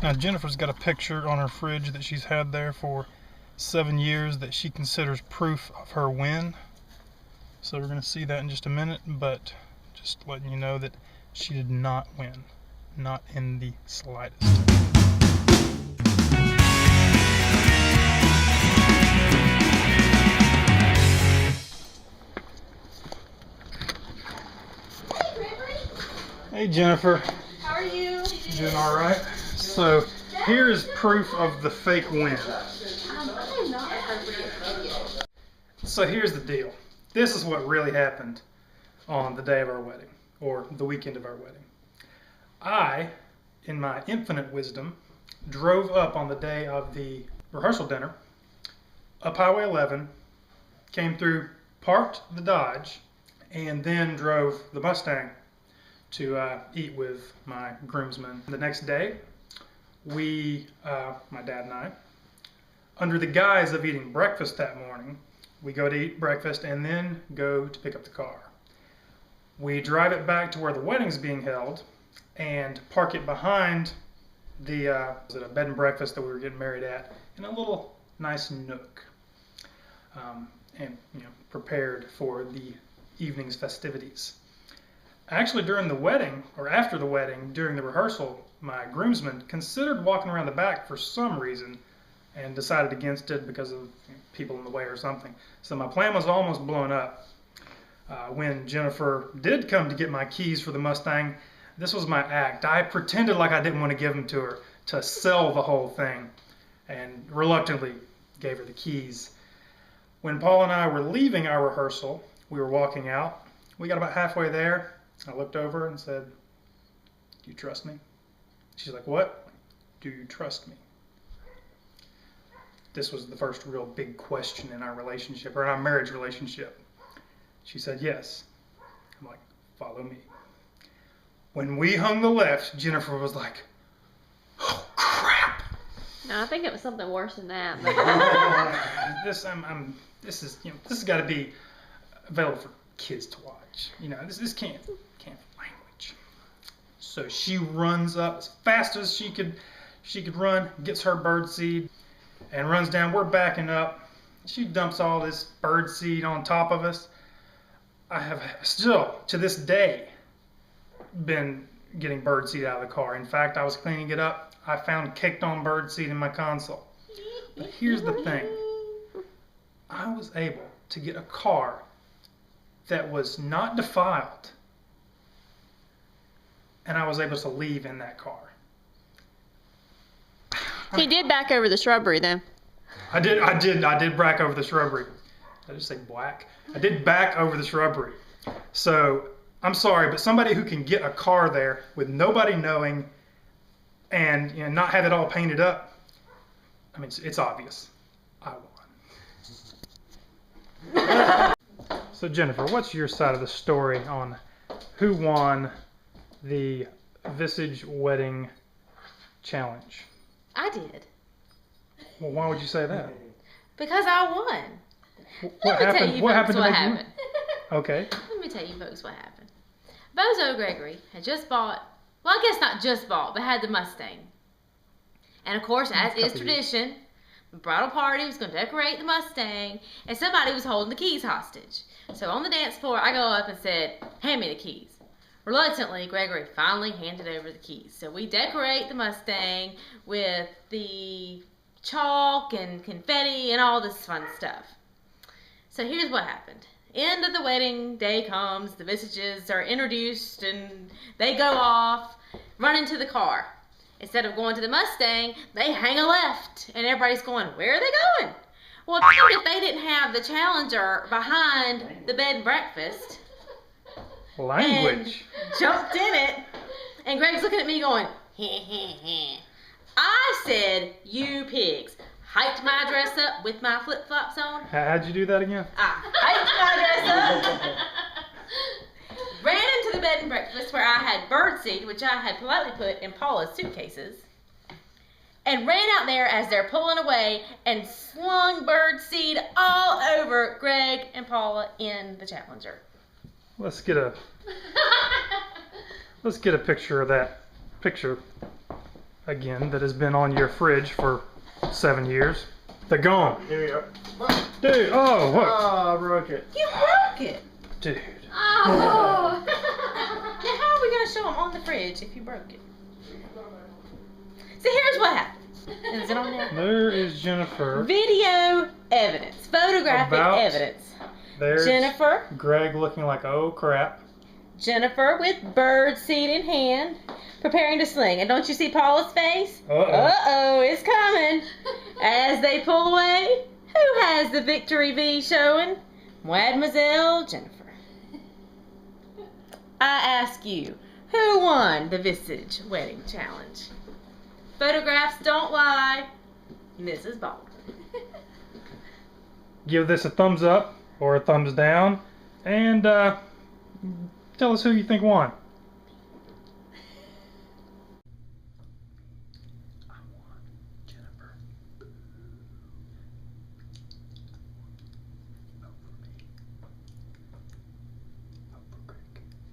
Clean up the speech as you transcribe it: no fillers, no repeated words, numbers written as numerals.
Now Jennifer's got a picture on her fridge that she's had there for 7 years that she considers proof of her win. So we're going to see that in just a minute, but just letting you know that she did not win. Not in the slightest. Hey Jennifer. How are you? Doing alright. So here is proof of the fake win. I am not appropriate yet. So here's the deal. This is what really happened on the day of our wedding, or the weekend of our wedding. I, in my infinite wisdom, drove up on the day of the rehearsal dinner, up Highway 11, came through, parked the Dodge, and then drove the Mustang to eat with my groomsmen. The next day, we, my dad and I, under the guise of eating breakfast that morning, we go to eat breakfast and then go to pick up the car. We drive it back to where the wedding's being held and park it behind the bed and breakfast that we were getting married at in a little nice nook, and prepared for the evening's festivities. Actually, during the wedding, or after the wedding, during the rehearsal, my groomsmen considered walking around the back for some reason and decided against it because of people in the way or something. So my plan was almost blown up. When Jennifer did come to get my keys for the Mustang, this was my act. I pretended like I didn't want to give them to her to sell the whole thing, and reluctantly gave her the keys. When Paul and I were leaving our rehearsal, we were walking out. We got about halfway there. I looked over and said, "Do you trust me?" She's like, "What? Do you trust me?" This was the first real big question in our relationship, or in our marriage relationship. She said, "Yes." I'm like, "Follow me." When we hung the left, Jennifer was like, "Oh crap!" No, I think it was something worse than that. But This has got to be available for kids to watch. This can't be language. So she runs up as fast as she could run, gets her bird seed, and runs down. We're backing up. She dumps all this bird seed on top of us. I have still, to this day, been getting bird seed out of the car. In fact, I was cleaning it up. I found caked on bird seed in my console. But here's the thing. I was able to get a car that was not defiled, and I was able to leave in that car. he did back over the shrubbery, though. I did back over the shrubbery. Did I just say black? I did back over the shrubbery. So I'm sorry, but somebody who can get a car there with nobody knowing and not have it all painted up, I mean, it's obvious. I won. So Jennifer, what's your side of the story on who won the Visage Wedding Challenge? I did. Well, why would you say that? Because I won. What happened to make you win? Okay. Let me tell you folks what happened. Bozo Gregory had just bought, well, I guess not just bought, but had the Mustang. And of course, as is tradition, the bridal party was going to decorate the Mustang, and somebody was holding the keys hostage. So on the dance floor, I go up and said, "Hand me the keys." Reluctantly, Gregory finally handed over the keys. So we decorate the Mustang with the chalk and confetti and all this fun stuff. So here's what happened. End of the wedding day comes, the Visages are introduced, and they go off, run into the car. Instead of going to the Mustang, they hang a left, and everybody's going, "Where are they going?" Well, if they didn't have the Challenger behind the bed and breakfast, language, and jumped in it, and Greg's looking at me going, "Heh, heh, heh." I said, "You pigs." Hiked my dress up with my flip-flops on. How'd you do that again? I hiked my dress up. Ran into the bed and breakfast where I had birdseed, which I had politely put in Paula's suitcases, and ran out there as they're pulling away and slung birdseed all over Greg and Paula in the Challenger. Let's get a picture of that picture again, that has been on your fridge for 7 years. They're gone. Here we go. Dude, oh, what? Oh, I broke it. You broke it. Dude. Oh. Now how are we going to show them on the fridge if you broke it? See, here's what happened. Is it on there? There is Jennifer. Video evidence. Photographic evidence. There's Jennifer. Greg looking like, oh crap. Jennifer with bird seed in hand, preparing to sling. And don't you see Paula's face? Uh-oh. Uh-oh, it's coming. As they pull away, who has the victory V showing? Mademoiselle Jennifer. I ask you, who won the Visage Wedding Challenge? Photographs don't lie. Mrs. Baldwin. Give this a thumbs up or a thumbs down, and tell us who you think won. I won, Jennifer. Vote for me. Vote for Greg.